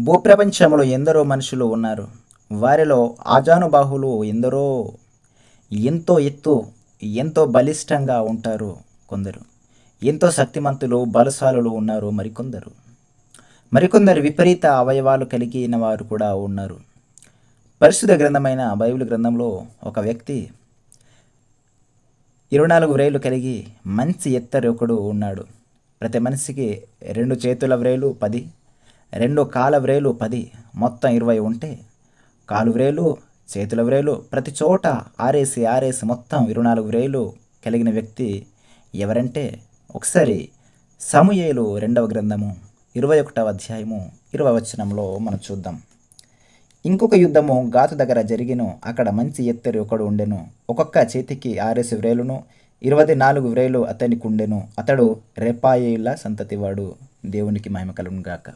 భూప్రపంచంలో ఎందరో మనుషులు ఉన్నారు. వారిలో ఆజానుబాహులు ఎందరో. ఎంతో ఎత్తు, ఎంతో బలిష్టంగా ఉంటారు కొందరు. ఎంతో శక్తిమంతులు, బలశాలులు ఉన్నారు మరికొందరు. మరికొందరు విపరీత అవయవాలు కలిగిన వారు కూడా ఉన్నారు. పరిశుద్ధ గ్రంథమైన బైబిల్ గ్రంథంలో ఒక వ్యక్తి 24 వ్రేళ్ళు కలిగి మంచి ఎత్తరొకడు ఉన్నాడు. ప్రతి మనిషికి 2 చేతుల వ్రేలు 10, 2 కాళ్ళ వ్రేలు 10, మొత్తం 20 ఉంటే కాలు వ్రేలు, చేతుల వ్రేలు ప్రతి చోట ఆరేసి మొత్తం 24 వ్రేలు కలిగిన వ్యక్తి ఎవరంటే, ఒకసారి సమూయేలు 2వ గ్రంథము 21వ అధ్యాయము 20వ వచనంలో మనం చూద్దాం. ఇంకొక యుద్ధము గాతు దగ్గర జరిగిను. అక్కడ మంచి ఎత్తరి ఒకడు ఉండెను. ఒక్కొక్క చేతికి 6 వ్రేలును, 24 వ్రేలు అతనికి ఉండెను. అతడు రెపాయేల సంతతివాడు. దేవునికి మహిమ కలుగును గాక.